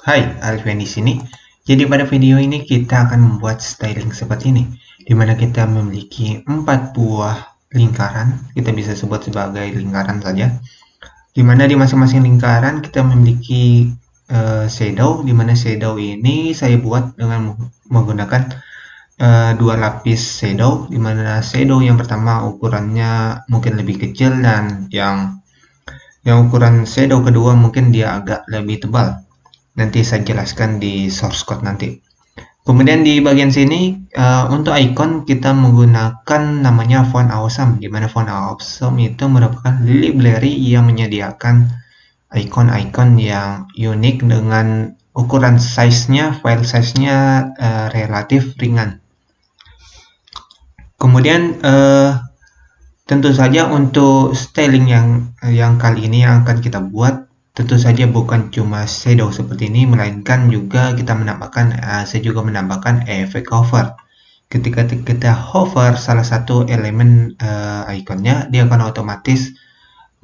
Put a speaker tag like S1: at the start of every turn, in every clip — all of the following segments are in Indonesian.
S1: Hai, Alfian di sini. Jadi pada video ini kita akan membuat styling seperti ini, di mana kita memiliki 4 buah lingkaran, kita bisa sebut sebagai lingkaran saja, di mana di masing-masing lingkaran kita memiliki shadow, di mana shadow ini saya buat dengan menggunakan dua lapis shadow, di mana shadow yang pertama ukurannya mungkin lebih kecil dan yang ukuran shadow kedua mungkin dia agak lebih tebal. Nanti saya jelaskan di source code nanti. Kemudian di bagian sini untuk icon kita menggunakan namanya Font Awesome, di mana Font Awesome itu merupakan library yang menyediakan icon-icon yang unik dengan ukuran size-nya, file size-nya relatif ringan. Kemudian tentu saja untuk styling yang kali ini yang akan kita buat, tentu saja bukan cuma shadow seperti ini, melainkan juga kita menambahkan, saya juga menambahkan efek hover. Ketika kita hover salah satu elemen ikonnya, dia akan otomatis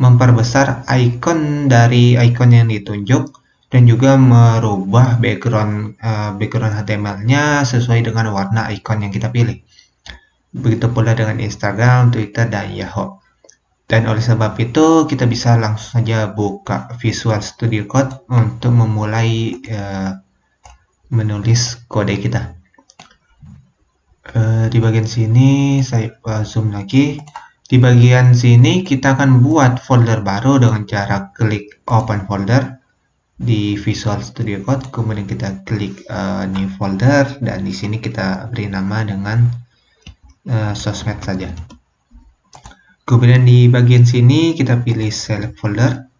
S1: memperbesar icon dari icon yang ditunjuk dan juga merubah background HTML-nya sesuai dengan warna icon yang kita pilih. Begitu pula dengan Instagram, Twitter, dan Yahoo. Dan oleh sebab itu kita bisa langsung saja buka Visual Studio Code untuk memulai menulis kode kita. Di bagian sini saya zoom lagi. Di bagian sini kita akan buat folder baru dengan cara klik Open Folder di Visual Studio Code. Kemudian kita klik New Folder dan di sini kita beri nama dengan sosmed saja. Kemudian di bagian sini kita pilih select folder.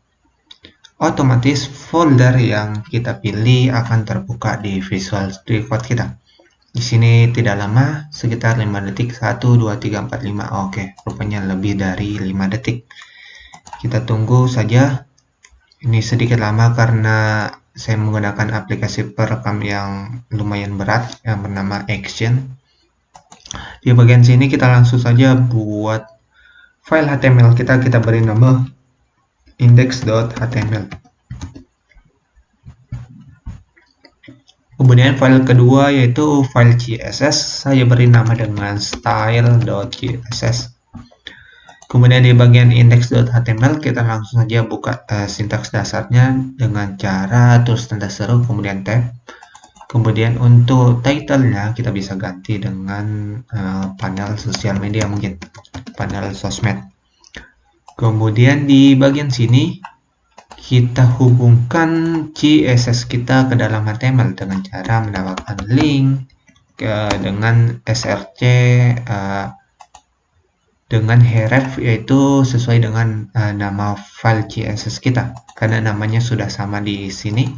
S1: Otomatis folder yang kita pilih akan terbuka di Visual Studio Code kita. Di sini tidak lama, sekitar 5 detik. 1, 2, 3, 4, 5. Oke, rupanya lebih dari 5 detik. Kita tunggu saja. Ini sedikit lama karena saya menggunakan aplikasi perekam yang lumayan berat yang bernama Action. Di bagian sini kita langsung saja buat file HTML kita beri nama index.html. Kemudian file kedua yaitu file CSS, saya beri nama dengan style.css. Kemudian di bagian index.html kita langsung saja buka sintaks dasarnya dengan cara tulis tanda seru kemudian tab. Kemudian untuk title-nya kita bisa ganti dengan panel sosial media, mungkin panel sosmed. Kemudian di bagian sini kita hubungkan CSS kita ke dalam HTML dengan cara menambahkan link dengan src dengan href, yaitu sesuai dengan nama file CSS kita. Karena namanya sudah sama di sini,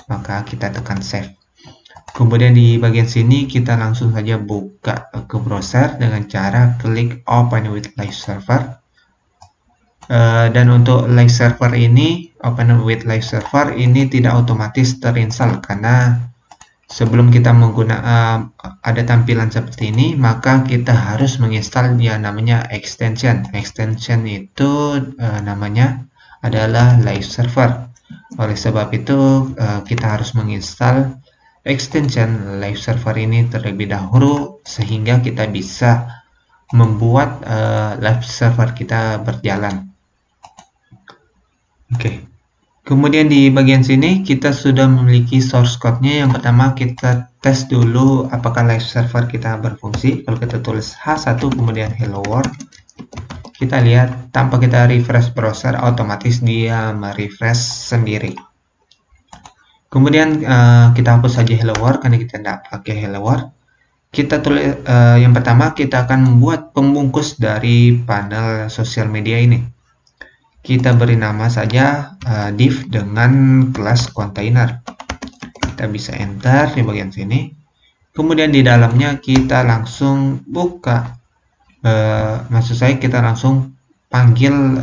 S1: maka kita tekan save. Kemudian di bagian sini kita langsung saja buka ke browser dengan cara klik Open with Live Server. Dan untuk Live Server ini, Open with Live Server ini tidak otomatis terinstall karena sebelum kita menggunakan ada tampilan seperti ini, maka kita harus menginstal yang namanya extension. Extension itu namanya adalah Live Server. Oleh sebab itu kita harus menginstal extension Live Server ini terlebih dahulu sehingga kita bisa membuat Live Server kita berjalan. Oke. Kemudian di bagian sini kita sudah memiliki source code-nya. Yang pertama kita tes dulu apakah Live Server kita berfungsi. Kalau kita tulis H1 kemudian hello world, kita lihat tanpa kita refresh browser otomatis dia merefresh sendiri. Kemudian kita hapus saja hello world karena kita tidak pakai hello world. Kita tulis yang pertama kita akan membuat pembungkus dari panel sosial media ini. Kita beri nama saja div dengan kelas container. Kita bisa enter di bagian sini. Kemudian di dalamnya kita langsung buka, maksud saya kita langsung panggil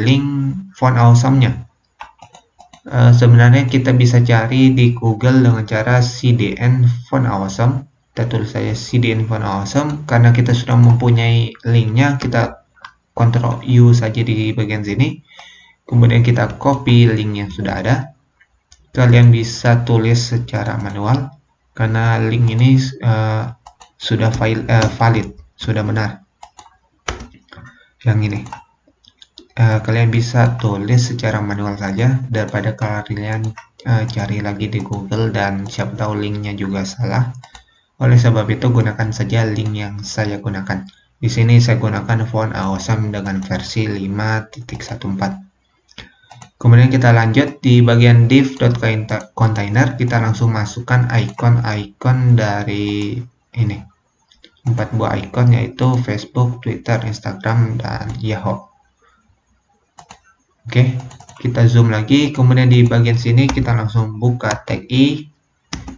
S1: link Font Awesome-nya. Sebenarnya kita bisa cari di Google dengan cara cdn Font Awesome. Kita tulis saja cdn Font Awesome. Karena kita sudah mempunyai linknya, kita Ctrl U saja di bagian sini. Kemudian kita copy link yang sudah ada. kalian bisa tulis secara manual karena link ini sudah valid, sudah benar. Yang ini kalian bisa tulis secara manual saja daripada kalian cari lagi di Google dan siapa tahu linknya juga salah. Oleh sebab itu gunakan saja link yang saya gunakan. Di sini saya gunakan font Awesome dengan versi 5.14. Kemudian kita lanjut di bagian div.container, kita langsung masukkan icon-icon dari ini. 4 buah icon yaitu Facebook, Twitter, Instagram, dan Yahoo. Oke, kita zoom lagi. Kemudian di bagian sini kita langsung buka tag i.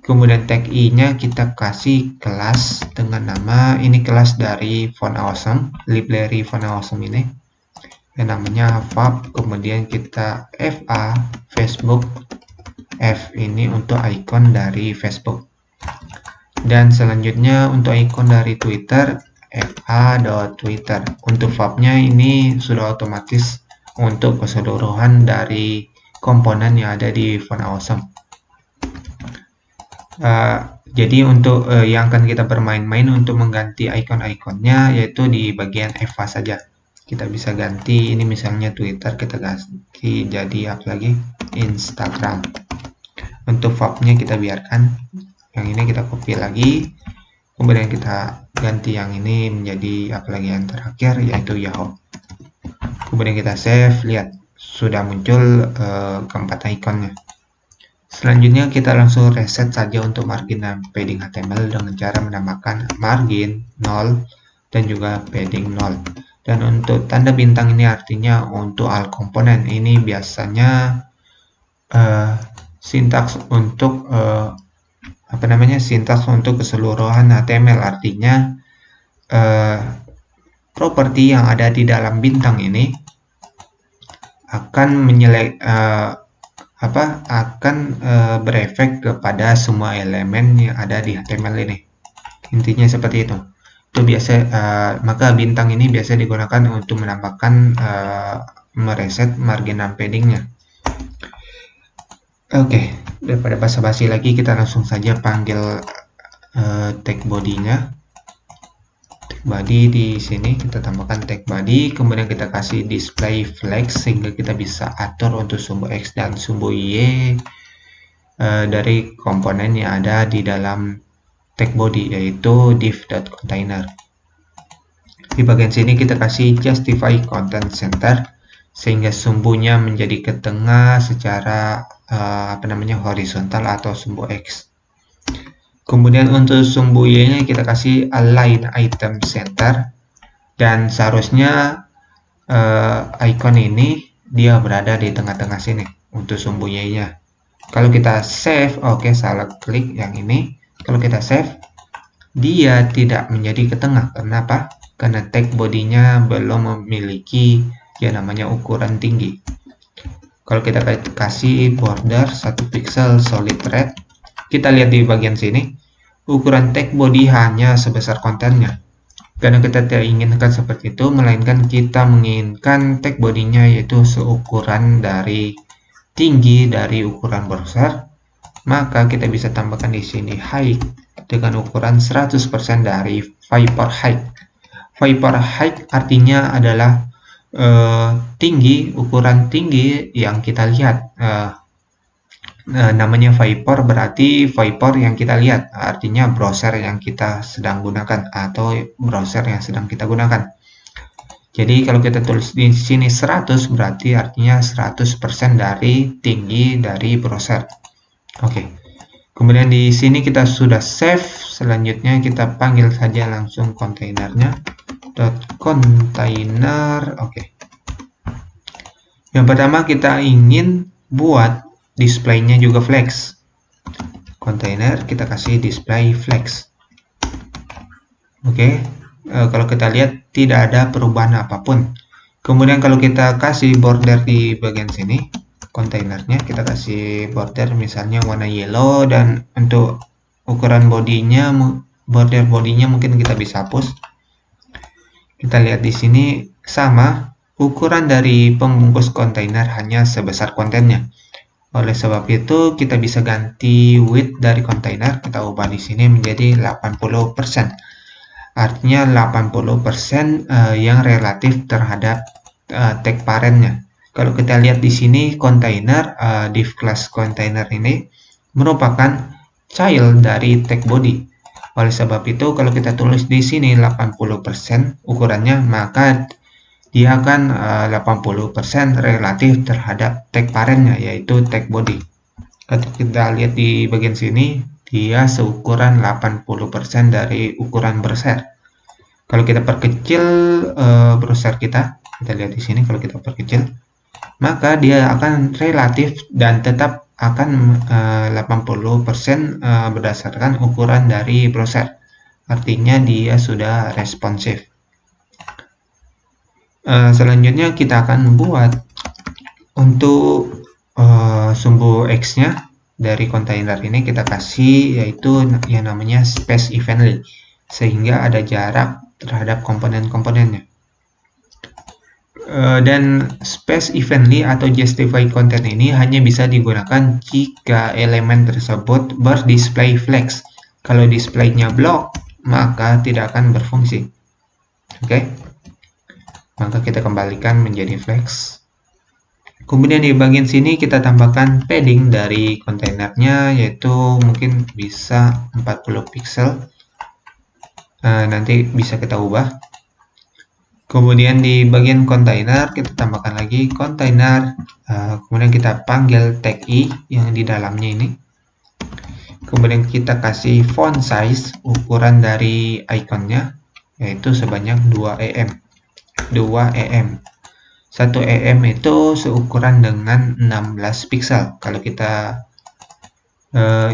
S1: Kemudian tag i-nya kita kasih kelas dengan nama, ini kelas dari Font Awesome, library Font Awesome ini. Yang namanya fab, kemudian kita fa, Facebook, f ini untuk icon dari Facebook. Dan selanjutnya untuk icon dari Twitter, fa.twitter. Untuk fabnya ini sudah otomatis untuk keseluruhan dari komponen yang ada di Font Awesome. Jadi untuk yang akan kita bermain-main untuk mengganti icon-iconnya yaitu di bagian FA saja. Kita bisa ganti, ini misalnya Twitter, kita ganti jadi apa lagi? Instagram. Untuk fabnya kita biarkan, yang ini kita copy lagi, kemudian kita ganti yang ini menjadi apa lagi yang terakhir yaitu Yahoo. Kemudian kita save, lihat sudah muncul keempat ikonnya. Selanjutnya kita langsung reset saja untuk margin dan padding HTML dengan cara menambahkan margin 0 dan juga padding 0. Dan untuk tanda bintang ini artinya untuk all komponen. Ini biasanya sintaks untuk sintaks untuk keseluruhan HTML, artinya properti yang ada di dalam bintang ini akan berefek kepada semua elemen yang ada di HTML ini. Intinya seperti itu. Itu biasa, maka bintang ini biasa digunakan untuk menambahkan mereset margin dan paddingnya. Oke, daripada basa-basi lagi, kita langsung saja panggil tag body-nya. Body di sini kita tambahkan tag body, kemudian kita kasih display flex sehingga kita bisa atur untuk sumbu X dan sumbu Y dari komponen yang ada di dalam tag body yaitu div.container. Di bagian sini kita kasih justify content center sehingga sumbunya menjadi ke tengah secara horizontal atau sumbu X. Kemudian untuk sumbu Y-nya kita kasih align item center, dan seharusnya icon ini dia berada di tengah-tengah sini untuk sumbu Y-nya. Kalau kita save, salah klik yang ini. Kalau kita save, dia tidak menjadi ke tengah. Kenapa? Karena tag body-nya belum memiliki yang namanya ukuran tinggi. Kalau kita kasih border 1 pixel solid red, kita lihat di bagian sini, ukuran tag body hanya sebesar kontennya. Karena kita tidak inginkan seperti itu, melainkan kita menginginkan tag body-nya yaitu seukuran dari tinggi dari ukuran browser, maka kita bisa tambahkan di sini height dengan ukuran 100% dari Viper height. Viper height artinya adalah tinggi, ukuran tinggi yang kita lihat. Namanya Viper berarti Viper yang kita lihat, artinya browser yang kita sedang gunakan atau browser yang sedang kita gunakan. Jadi kalau kita tulis di sini 100 berarti artinya 100% dari tinggi dari browser. Oke. Kemudian di sini kita sudah save. Selanjutnya kita panggil saja langsung kontainernya .container. Oke. Yang pertama kita ingin buat displaynya juga flex. Container kita kasih display flex. Oke. Kalau kita lihat tidak ada perubahan apapun. Kemudian kalau kita kasih border di bagian sini, kontainernya kita kasih border misalnya warna yellow, dan untuk ukuran bodinya, border bodinya mungkin kita bisa hapus. Kita lihat di sini sama, ukuran dari pembungkus kontainer hanya sebesar kontennya. Oleh sebab itu, kita bisa ganti width dari kontainer, kita ubah di sini menjadi 80%. Artinya 80% yang relatif terhadap tag parentnya. Kalau kita lihat di sini kontainer, div class kontainer ini merupakan child dari tag body. Oleh sebab itu, kalau kita tulis di sini 80% ukurannya, maka dia akan 80% relatif terhadap tag parentnya, yaitu tag body. Kalau kita lihat di bagian sini, dia seukuran 80% dari ukuran browser. Kalau kita perkecil browser kita lihat di sini, kalau kita perkecil, maka dia akan relatif dan tetap akan 80% berdasarkan ukuran dari browser. Artinya dia sudah responsif. Selanjutnya kita akan buat untuk sumbu X-nya dari kontainer ini, kita kasih yaitu yang namanya space evenly, sehingga ada jarak terhadap komponen-komponennya. Dan space evenly atau justify content ini hanya bisa digunakan jika elemen tersebut berdisplay flex. Kalau displaynya block, maka tidak akan berfungsi. Oke, maka kita kembalikan menjadi flex. Kemudian di bagian sini kita tambahkan padding dari kontainernya, yaitu mungkin bisa 40 pixel. Nanti bisa kita ubah. Kemudian di bagian kontainer kita tambahkan lagi kontainer, kemudian kita panggil tag i yang di dalamnya ini. Kemudian kita kasih font size, ukuran dari ikonnya, yaitu sebanyak 2 em. 1 em itu seukuran dengan 16 pixel. Kalau kita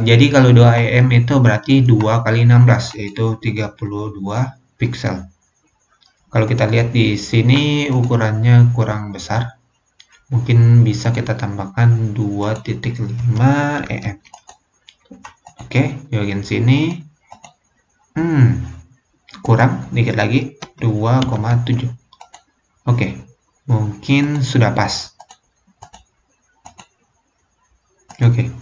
S1: jadi kalau 2 em itu berarti 2 kali 16, yaitu 32 pixel. Kalau kita lihat di sini ukurannya kurang besar, mungkin bisa kita tambahkan 2.5 em. Oke, di bagian sini kurang dikit lagi, 2,7. Oke, mungkin sudah pas. Oke.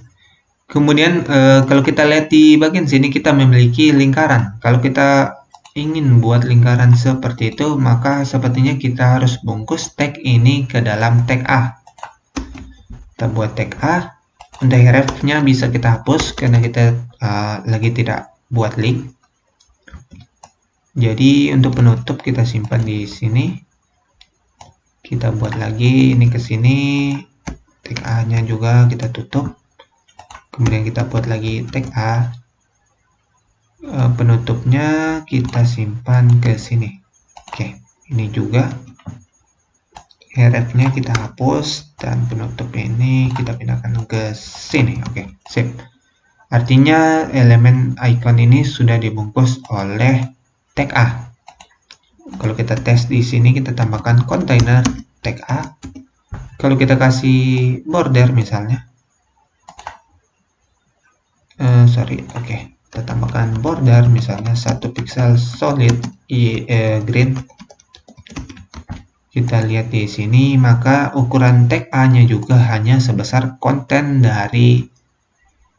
S1: Kemudian kalau kita lihat di bagian sini kita memiliki lingkaran. Kalau kita ingin buat lingkaran seperti itu, maka sepertinya kita harus bungkus tag ini ke dalam tag A. Kita buat tag A. Untuk href-nya bisa kita hapus karena kita lagi tidak buat link. Jadi untuk penutup kita simpan di sini. Kita buat lagi ini ke sini. Tag A-nya juga kita tutup. Kemudian kita buat lagi tag A. Penutupnya kita simpan ke sini. Oke, ini juga href-nya kita hapus dan penutup ini kita pindahkan ke sini. Oke, sip. Artinya elemen icon ini sudah dibungkus oleh tag A. Kalau kita tes di sini, kita tambahkan kontainer tag A. Kalau kita kasih border misalnya, kita tambahkan border misalnya 1 pixel solid green. Kita lihat di sini, maka ukuran tag A-nya juga hanya sebesar konten dari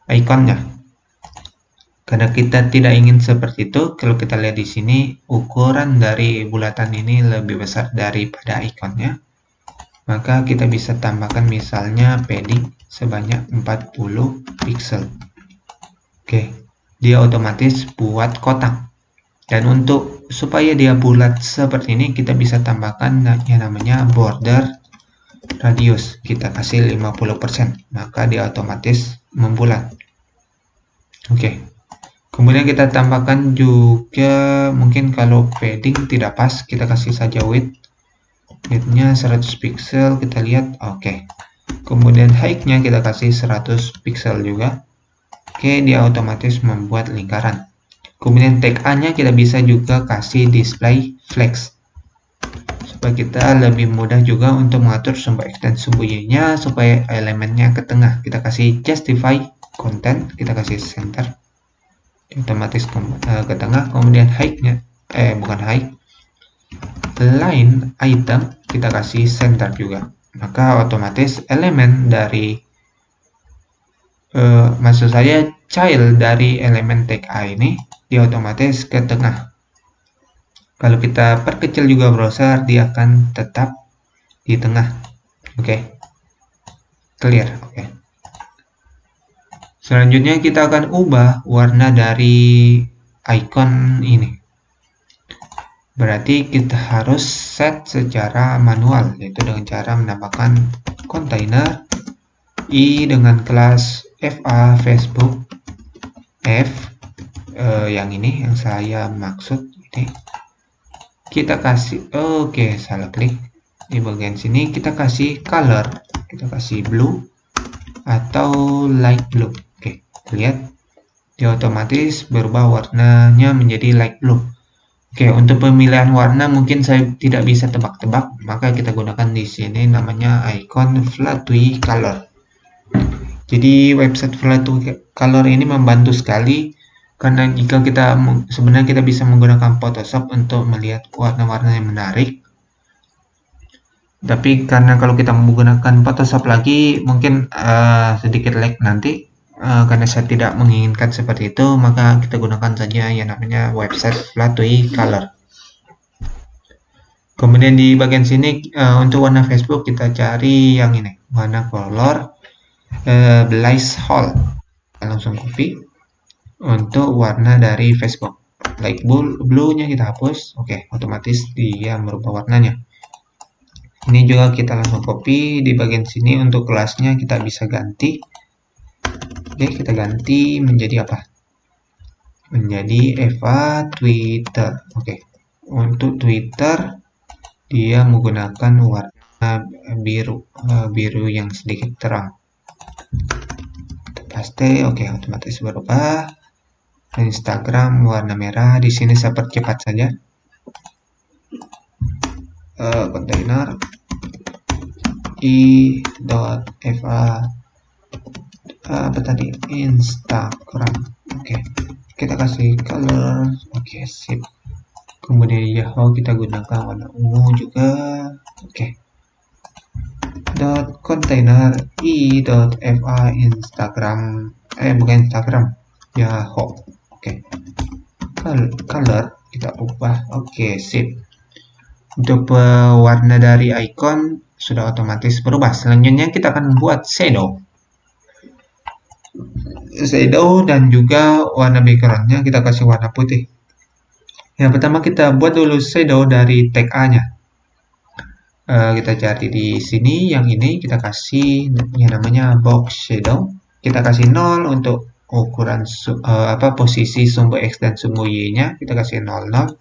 S1: ikonnya. Karena kita tidak ingin seperti itu, kalau kita lihat di sini, ukuran dari bulatan ini lebih besar daripada ikonnya. Maka kita bisa tambahkan misalnya padding sebanyak 40 pixel. Oke, dia otomatis buat kotak. Dan untuk supaya dia bulat seperti ini, kita bisa tambahkan yang namanya border radius. Kita kasih 50%, maka dia otomatis membulat. Oke. Kemudian kita tambahkan juga, mungkin kalau padding tidak pas, kita kasih saja width. Width-nya 100 pixel, kita lihat. Oke. Kemudian height-nya kita kasih 100 pixel juga. Oke, dia otomatis membuat lingkaran. Kemudian tag A-nya kita bisa juga kasih display flex. Supaya kita lebih mudah juga untuk mengatur sumbu X dan sumbu Y-nya supaya elemennya ke tengah. Kita kasih justify content, kita kasih center. Otomatis ke tengah. Kemudian height-nya, bukan height. Line item kita kasih center juga. Maka otomatis elemen dari maksud saya child dari elemen tag A ini dia otomatis ke tengah. Kalau kita perkecil juga browser, dia akan tetap di tengah. Oke, clear. Oke. Selanjutnya kita akan ubah warna dari icon ini. Berarti kita harus set secara manual, yaitu dengan cara menambahkan container I dengan kelas FA Facebook F yang ini yang saya maksud ini. Kita kasih salah klik di bagian sini, kita kasih color, kita kasih blue atau light blue. Oke, lihat dia otomatis berubah warnanya menjadi light blue. Oke, untuk pemilihan warna mungkin saya tidak bisa tebak-tebak, maka kita gunakan di sini namanya icon Flatui Color. Jadi website Flatui Color ini membantu sekali karena jika kita sebenarnya kita bisa menggunakan Photoshop untuk melihat warna-warna yang menarik. Tapi karena kalau kita menggunakan Photoshop lagi mungkin sedikit lag nanti. Karena saya tidak menginginkan seperti itu, maka kita gunakan saja yang namanya website Flatui Color. Kemudian di bagian sini untuk warna Facebook kita cari yang ini, warna color Blaze Hall. Kita langsung copy untuk warna dari Facebook. Light blue-nya kita hapus. Oke, otomatis dia merubah warnanya. Ini juga kita langsung copy di bagian sini. Untuk kelasnya kita bisa ganti. Oke, kita ganti menjadi apa? Menjadi Eva Twitter. Oke, untuk Twitter dia menggunakan warna biru yang sedikit terang. Kita paste. Oke, otomatis berubah. Instagram warna merah. Di sini saya percepat saja. Container i.fa apa tadi, Instagram. Oke, kita kasih color. Oke, sip. Kemudian Yahoo kita gunakan warna ungu juga. Oke, container i.fa Instagram, bukan Instagram, Yahoo. Oke, color kita ubah. Oke, sip. Untuk warna dari icon sudah otomatis berubah. Selanjutnya kita akan buat shadow dan juga warna backgroundnya kita kasih warna putih. Yang pertama kita buat dulu shadow dari tag A nya. Kita cari di sini yang ini, kita kasih yang namanya box shadow. Kita kasih 0 untuk ukuran posisi sumbu X dan sumbu Y nya kita kasih 00.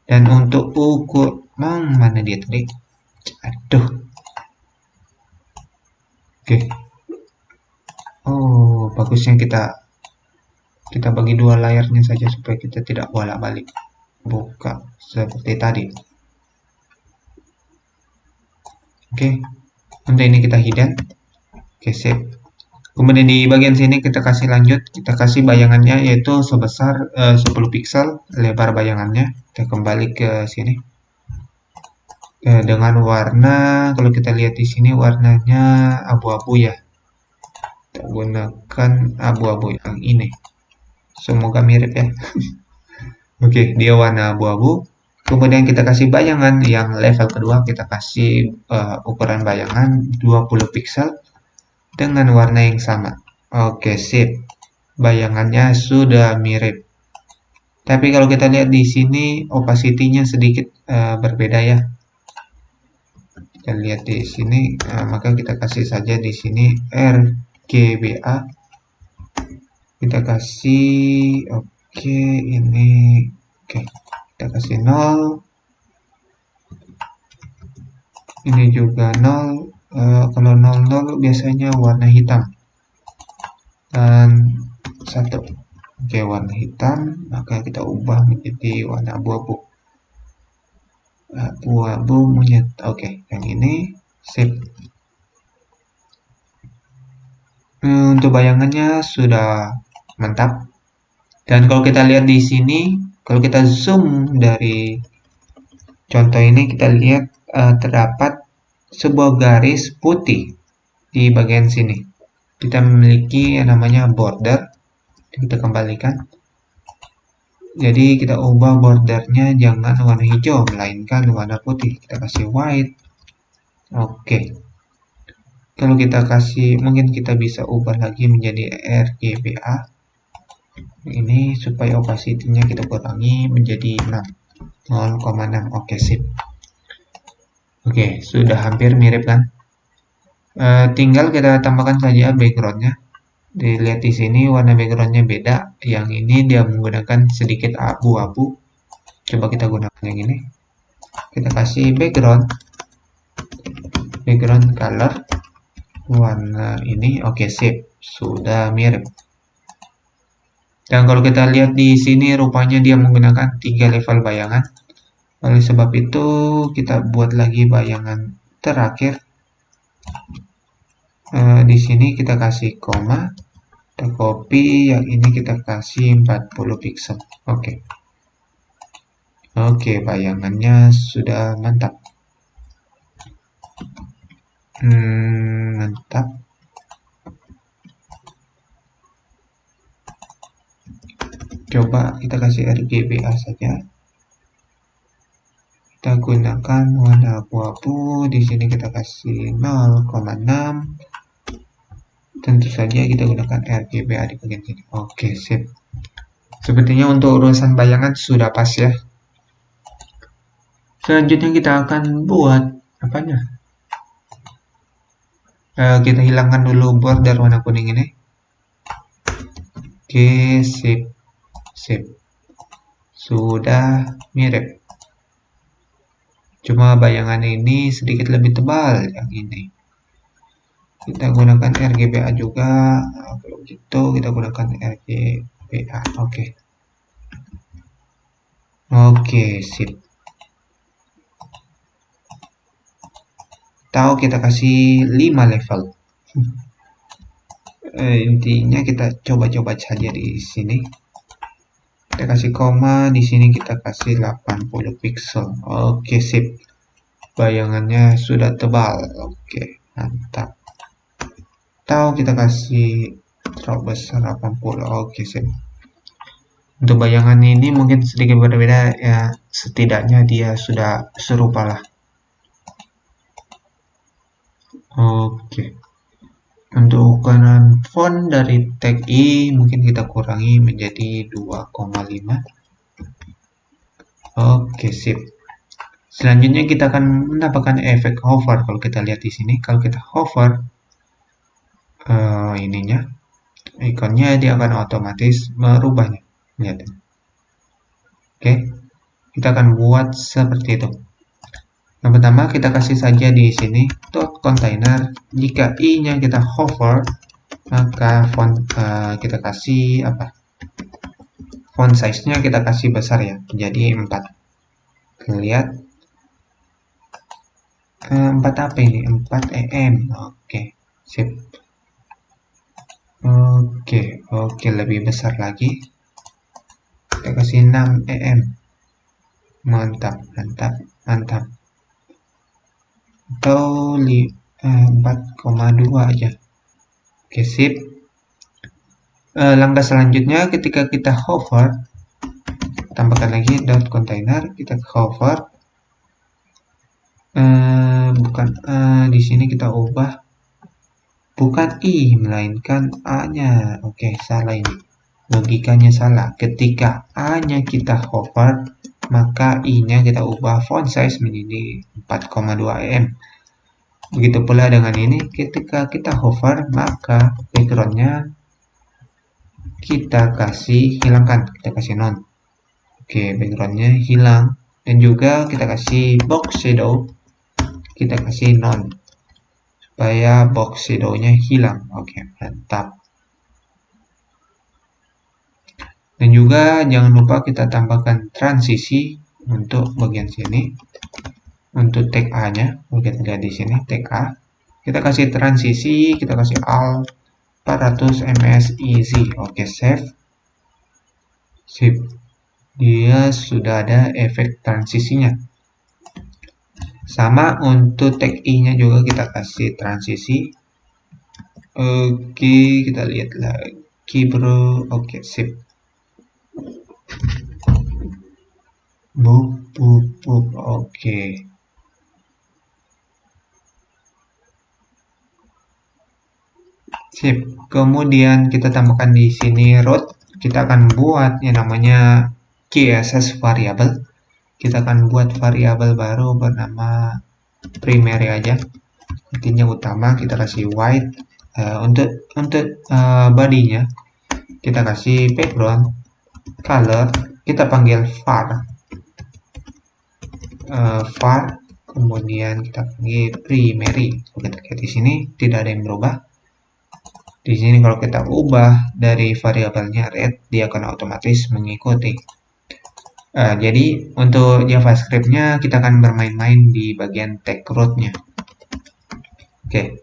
S1: Dan untuk ukur mana dia tadi? Aduh. Oke. Oh, bagusnya kita bagi dua layarnya saja supaya kita tidak bolak-balik buka seperti tadi. Oke. Untuk ini kita hidden. Oke, sip. Kemudian di bagian sini kita kasih lanjut, kita kasih bayangannya yaitu sebesar 10 pixel lebar bayangannya. Kita kembali ke sini. Dengan warna, kalau kita lihat di sini warnanya abu-abu ya. Kita gunakan abu-abu yang ini. Semoga mirip ya. Oke, dia warna abu-abu. Kemudian kita kasih bayangan yang level kedua, kita kasih ukuran bayangan 20 pixel dengan warna yang sama. Oke, sip. Bayangannya sudah mirip. Tapi kalau kita lihat di sini opacity-nya sedikit berbeda ya. Kita lihat di sini, maka kita kasih saja di sini RGBA. Kita kasih ini. Oke, kita kasih 0. Ini juga 0. Kalau 00 biasanya warna hitam. Dan 1. Oke, warna hitam, maka kita ubah menjadi warna abu-abu. Abu-abu monyet. Oke, yang ini sip. Untuk bayangannya sudah mantap. Dan kalau kita lihat di sini, kalau kita zoom dari contoh ini, kita lihat terdapat sebuah garis putih di bagian sini. kita memiliki yang namanya border. Kita kembalikan. Jadi kita ubah bordernya jangan warna hijau, melainkan warna putih. Kita kasih white. Oke. Kalau kita kasih, mungkin kita bisa ubah lagi menjadi RGBA. Ini supaya opacity-nya kita kurangi menjadi 6. 0,6. Oke, sip. Oke, sudah hampir mirip kan? Tinggal kita tambahkan saja background-nya. Dilihat di sini warna background-nya beda. Yang ini dia menggunakan sedikit abu-abu. Coba kita gunakan yang ini. Kita kasih background color warna ini. Oke, sip. Sudah mirip. Dan kalau kita lihat di sini rupanya dia menggunakan 3 level bayangan. Oleh sebab itu kita buat lagi bayangan terakhir. Di sini kita kasih koma, kita copy, yang ini kita kasih 40 pixel. Oke, bayangannya sudah mantap. Mantap. Coba kita kasih RGBA saja. Kita gunakan warna abu-abu. Di sini kita kasih 0,6. Tentu saja kita gunakan RGBA di bagian sini. Oke, sip. Sepertinya untuk urusan bayangan sudah pas ya. Selanjutnya kita akan buat apanya? Kita hilangkan dulu border warna kuning ini. Oke, sip. Sudah mirip. Cuma bayangan ini sedikit lebih tebal yang ini. Kita gunakan RGBA juga. Kalau gitu kita gunakan RGBA. Oke, sip. Tahu kita kasih 5 level. Intinya kita coba-coba saja di sini. Kita kasih koma, di sini kita kasih 80 pixel. Oke, sip. Bayangannya sudah tebal. Oke, mantap. Atau kita kasih terlalu besar 80. Oke, sip. Untuk bayangan ini mungkin sedikit berbeda ya, setidaknya dia sudah serupa lah. Oke. Untuk ukuran font dari tag I mungkin kita kurangi menjadi 2,5. Oke, sip. Selanjutnya kita akan mendapatkan efek hover. Kalau kita lihat di sini, kalau kita hover ininya, ikonnya dia akan otomatis merubahnya. Lihat. Oke. Kita akan buat seperti itu. Yang pertama kita kasih saja di sini dot container. Jika i-nya kita hover, maka font kita kasih apa? Font size-nya kita kasih besar ya, jadi 4. Lihat 4 apa ini? 4 em. Oke, sip. Oke, lebih besar lagi. Kita kasih 6 em. Mantap. Atau 4,2 aja. Oke, sip. Langkah selanjutnya ketika kita hover, tambahkan lagi dot container, kita hover. Di sini kita ubah bukan i melainkan a-nya. Oke, salah ini. Logikanya salah. Ketika a-nya kita hover, maka i-nya kita ubah font size menjadi 4,2 em. Begitu pula dengan ini, ketika kita hover, maka background-nya kita kasih hilangkan, kita kasih none. Oke, background-nya hilang. Dan juga kita kasih box shadow, kita kasih none, supaya box shadow-nya hilang. Oke, mantap. Dan juga jangan lupa kita tambahkan transisi untuk bagian sini. Untuk tag A-nya, kita lihat di sini tag A. Kita kasih transisi, kita kasih alt 400 ms easy. Oke, save. Sip. Dia sudah ada efek transisinya. Sama untuk tag I-nya juga kita kasih transisi. Oke, kita lihat lagi bro. Oke, sip. Book. Oke. Sip. Kemudian kita tambahkan di sini root. Kita akan buat yang namanya CSS variable. Kita akan buat variabel baru bernama primary aja. Intinya utama kita kasih white. Untuk bodinya kita kasih background color. Kita panggil var, kemudian kita panggil primary. Kalau kita lihat di sini tidak ada yang berubah. Di sini kalau kita ubah dari variabelnya red, dia akan otomatis mengikuti. Jadi untuk JavaScript-nya kita akan bermain-main di bagian tag root-nya. Oke.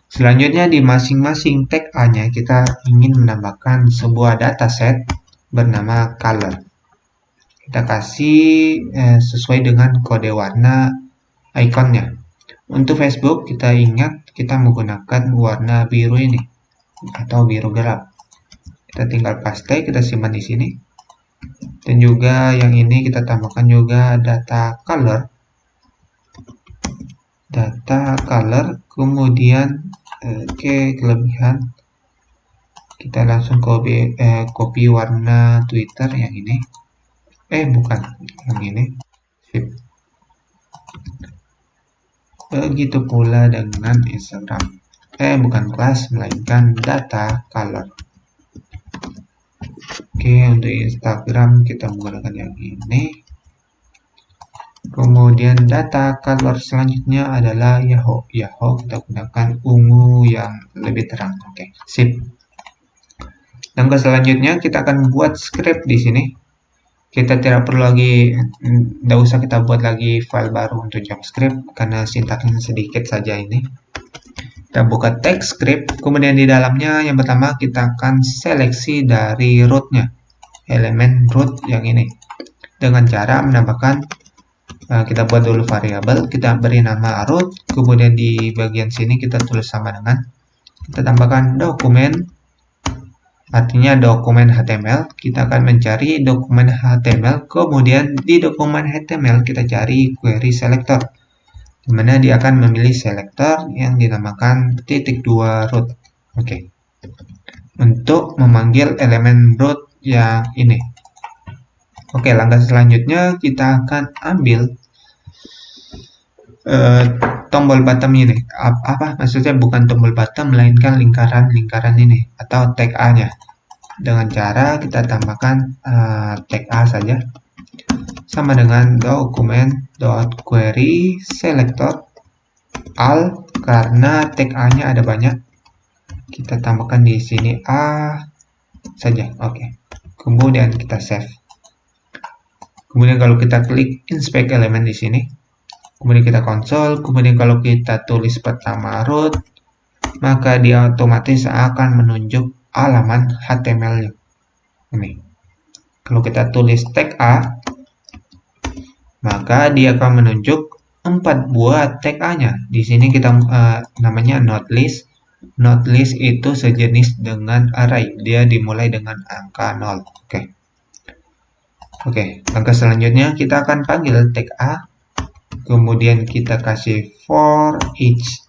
S1: Selanjutnya di masing-masing tag A-nya kita ingin menambahkan sebuah dataset bernama color. Kita kasih sesuai dengan kode warna ikonnya. Untuk Facebook kita ingat kita menggunakan warna biru ini atau biru gelap. Kita tinggal paste, kita simpan di sini. Dan juga yang ini kita tambahkan juga data color. Kemudian kelebihan kita langsung copy warna Twitter yang ini. Bukan yang ini. Sip. Begitu pula dengan Instagram. Bukan kelas, melainkan data color. Oke, untuk Instagram kita menggunakan yang ini. Kemudian data color selanjutnya adalah Yahoo. Yahoo kita gunakan ungu yang lebih terang. Oke, sip. Langkah selanjutnya kita akan buat script di sini. Kita tidak perlu lagi, tidak usah kita buat lagi file baru untuk JavaScript karena sintaksnya sedikit saja ini. Kita buka text script, kemudian di dalamnya yang pertama kita akan seleksi dari root-nya, elemen root yang ini, dengan cara menambahkan, kita buat dulu variabel, kita beri nama root, kemudian di bagian sini kita tulis sama dengan, kita tambahkan dokumen, artinya dokumen HTML. Kita akan mencari dokumen HTML, kemudian di dokumen HTML kita cari query selector, di mana dia akan memilih selector yang dinamakan .2 root. Oke. Untuk memanggil elemen root yang ini. Oke, langkah selanjutnya kita akan ambil tombol bottom ini. Apa maksudnya? Bukan tombol bottom, melainkan lingkaran ini atau tag A-nya. Dengan cara kita tambahkan tag A saja, sama dengan dokumen.query selector all, karena tag A-nya ada banyak. Kita tambahkan di sini A saja. Oke. Kemudian kita save. Kemudian kalau kita klik inspect elemen di sini, kemudian kita konsol, kemudian kalau kita tulis pertama root, maka dia otomatis akan menunjuk halaman HTML-nya. Ini. Kalau kita tulis tag A, maka dia akan menunjuk 4 buah tag A-nya. Di sini kita namanya not list. Not list itu sejenis dengan array. Dia dimulai dengan angka 0. Oke, langkah selanjutnya kita akan panggil tag A. Kemudian kita kasih for each.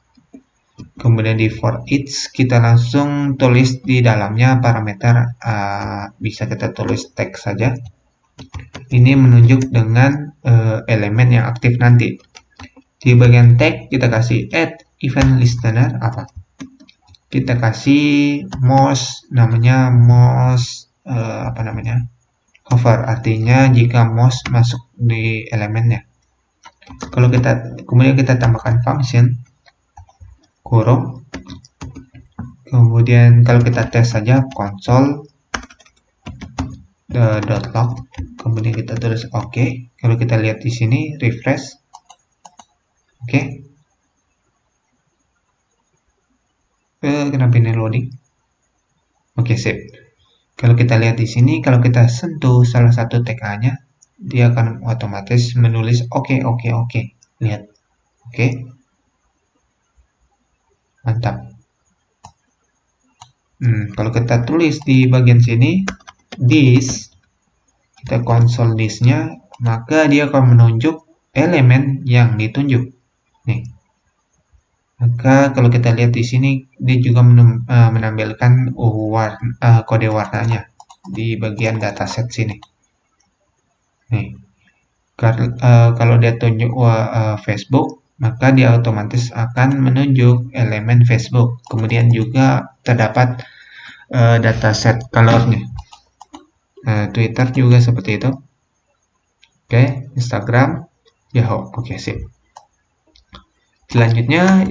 S1: Kemudian di for each kita langsung tulis di dalamnya parameter, bisa kita tulis tag saja. Ini menunjuk dengan elemen yang aktif nanti. Di bagian tag kita kasih add event listener apa? Kita kasih mouse, namanya mouse hover, artinya jika mouse masuk di elemennya. Kalau kemudian kita tambahkan function kurung, kemudian kalau kita tes saja console.log, kemudian kita tulis oke. Kalau kita lihat di sini refresh, oke. Kenapa ini loading? Oke, sip. Kalau kita lihat di sini, kalau kita sentuh salah satu tag A-nya, dia akan otomatis menulis oke. Lihat. Oke. Mantap. Kalau kita tulis di bagian sini this, kita konsol this-nya, maka dia akan menunjuk elemen yang ditunjuk. Nih. Maka kalau kita lihat di sini, dia juga menampilkan kode warnanya di bagian dataset sini. Nih, kalau dia tunjuk Facebook, maka dia otomatis akan menunjuk elemen Facebook. Kemudian juga terdapat dataset colornya. Twitter juga seperti itu. Oke, Instagram, Yahoo. Oke, sip. Selanjutnya,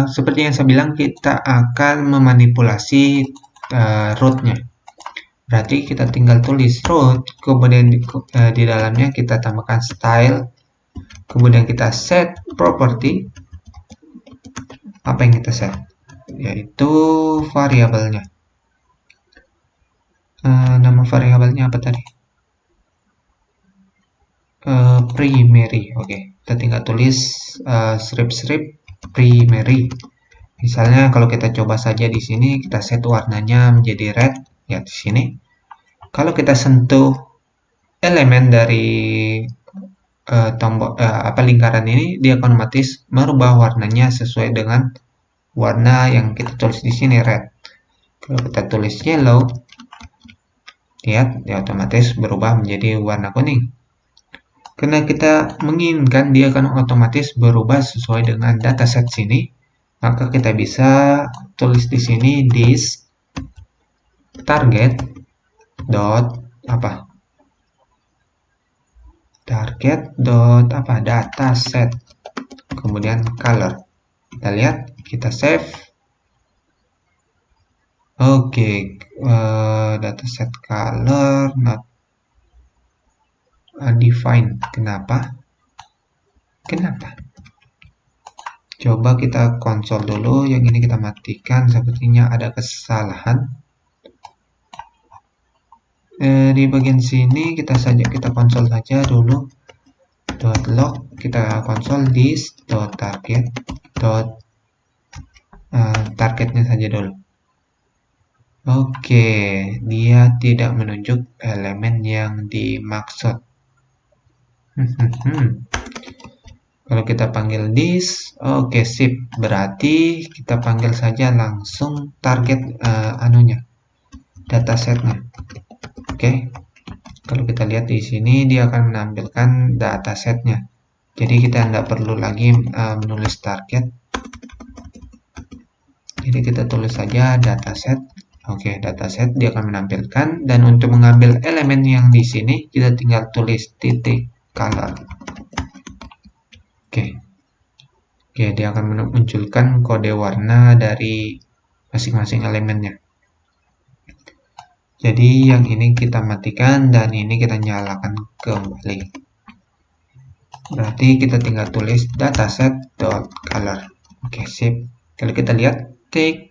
S1: seperti yang saya bilang, kita akan memanipulasi root-nya. Berarti kita tinggal tulis root, kemudian di dalamnya kita tambahkan style, kemudian kita set property. Apa yang kita set? Yaitu variabelnya. Nama variabelnya apa tadi? Primary. Oke, kita tinggal tulis strip primary. Misalnya kalau kita coba saja di sini, kita set warnanya menjadi red, ya di sini. Kalau kita sentuh elemen dari tombol lingkaran ini, dia otomatis merubah warnanya sesuai dengan warna yang kita tulis di sini red. Kalau kita tulis yellow, lihat dia otomatis berubah menjadi warna kuning. Karena kita menginginkan dia akan otomatis berubah sesuai dengan dataset sini, maka kita bisa tulis di sini this target dot dataset, kemudian color. Kita lihat, kita save. Oke, dataset color not undefined. Kenapa? Coba kita konsol dulu. Yang ini kita matikan. Sepertinya ada kesalahan. Di bagian sini kita konsol saja dulu. .log kita konsol this .target targetnya saja dulu. Oke, dia tidak menunjuk elemen yang dimaksud. Kalau kita panggil this, oke sip. Berarti kita panggil saja langsung target datasetnya. Oke. Kalau kita lihat di sini, dia akan menampilkan datasetnya. Jadi kita tidak perlu lagi menulis target. Jadi kita tulis saja dataset. Oke, dataset dia akan menampilkan. Dan untuk mengambil elemen yang di sini, kita tinggal tulis titik color. Oke, dia akan memunculkan kode warna dari masing-masing elemennya. Jadi yang ini kita matikan dan ini kita nyalakan kembali. Berarti kita tinggal tulis dataset.color. Oke, sip. Kalau kita lihat tick.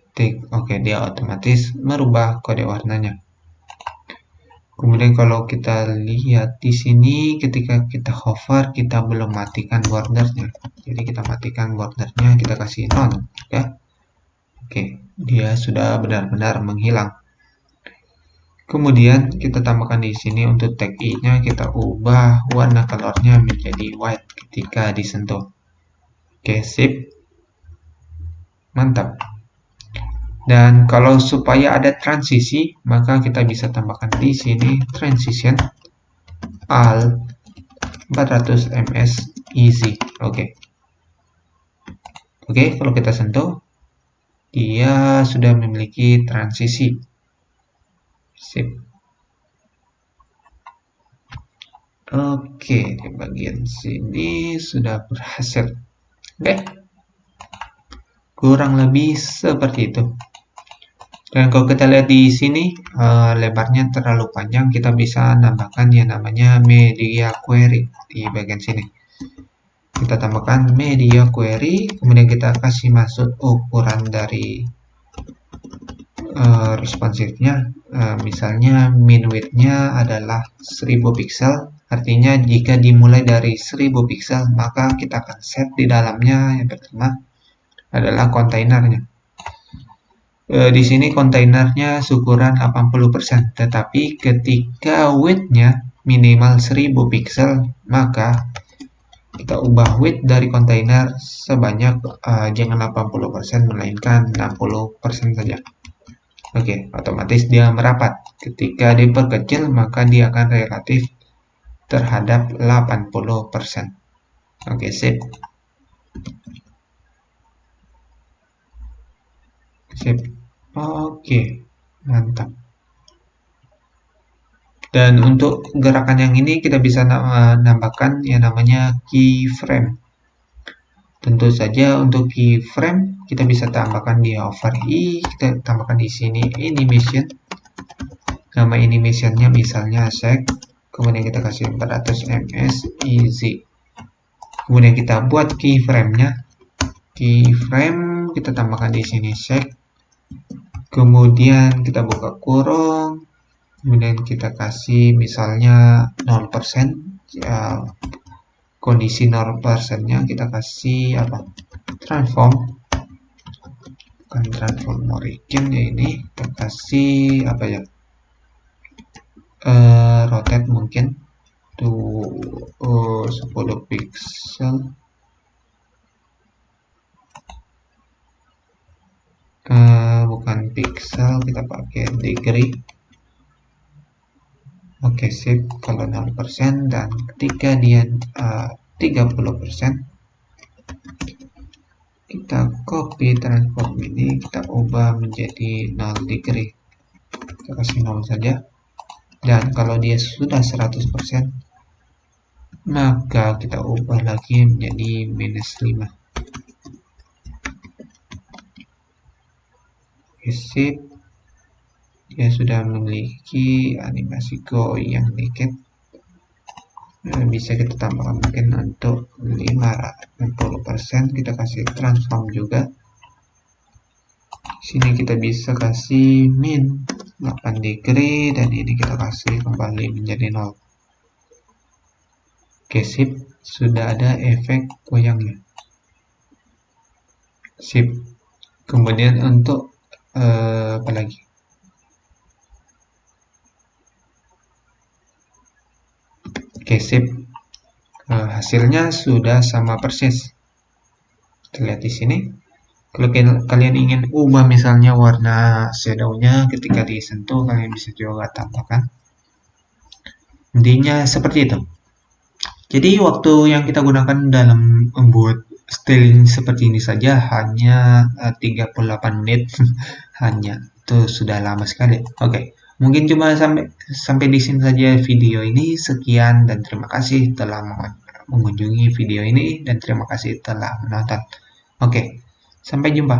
S1: Oke, dia otomatis merubah kode warnanya. Kemudian kalau kita lihat di sini, ketika kita hover, kita belum matikan bordernya. Jadi kita matikan bordernya, kita kasih none, ya. Oke, dia sudah benar-benar menghilang. Kemudian kita tambahkan di sini untuk tag i-nya, kita ubah warna colornya menjadi white ketika disentuh. Oke, sip. Mantap. Dan kalau supaya ada transisi, maka kita bisa tambahkan di sini transition al 400 ms easy. Oke, kalau kita sentuh, dia sudah memiliki transisi. Sip. Oke, di bagian sini sudah berhasil. Oke. Kurang lebih seperti itu. Dan kalau kita lihat di sini, lebarnya terlalu panjang, kita bisa nambahkan yang namanya media query di bagian sini. Kita tambahkan media query, kemudian kita kasih masuk ukuran dari responsifnya. Misalnya min width-nya adalah 1000 pixel. Artinya jika dimulai dari 1000 pixel, maka kita akan set di dalamnya yang pertama adalah kontainernya. Di sini kontainernya ukuran 80%, tetapi ketika width-nya minimal 1000 pixel, maka kita ubah width dari kontainer sebanyak jangan 80%, melainkan 60% saja. Oke, otomatis dia merapat. Ketika diperkecil, maka dia akan relatif terhadap 80%. Oke, sip. Sip. Oke, mantap. Dan untuk gerakan yang ini kita bisa nambahkan yang namanya keyframe. Tentu saja untuk keyframe kita bisa tambahkan di hover i, kita tambahkan di sini animation. Nama animationnya misalnya sec, kemudian kita kasih 400 ms easy. Kemudian kita buat keyframe-nya. Keyframe kita tambahkan di sini sec. Kemudian kita buka kurung. Kemudian kita kasih misalnya 0%. Ya, kondisi 0%-nya kita kasih apa? Transform. Bukan transform origin ya ini. Kita kasih apa ya? Rotate mungkin tuh 10 pixel. Bukan pixel, kita pakai degree. Oke, sip. Kalau 0% dan ketika dia 30%, kita copy transform ini, kita ubah menjadi 0 degree. Kita kasih 0 saja. Dan kalau dia sudah 100%, maka kita ubah lagi menjadi -5. Oke, sip. Dia sudah memiliki animasi goyang dikit. Bisa kita tambahkan mungkin untuk 50%, kita kasih transform juga. Sini kita bisa kasih min 8 degree dan ini kita kasih kembali menjadi 0. Oke, sip. Sudah ada efek goyangnya. Sip. Kemudian untuk apa lagi? Oke, sip. Hasilnya sudah sama persis. Kita lihat di sini. Kalau kalian ingin ubah misalnya warna shadow-nya ketika disentuh, kalian bisa juga tambahkan. Intinya seperti itu. Jadi waktu yang kita gunakan dalam membuat styling seperti ini saja hanya 38 menit. Hanya itu sudah lama sekali. Oke. Mungkin cuma sampai di sini saja video ini. Sekian dan terima kasih telah mengunjungi video ini dan terima kasih telah menonton. Oke, sampai jumpa.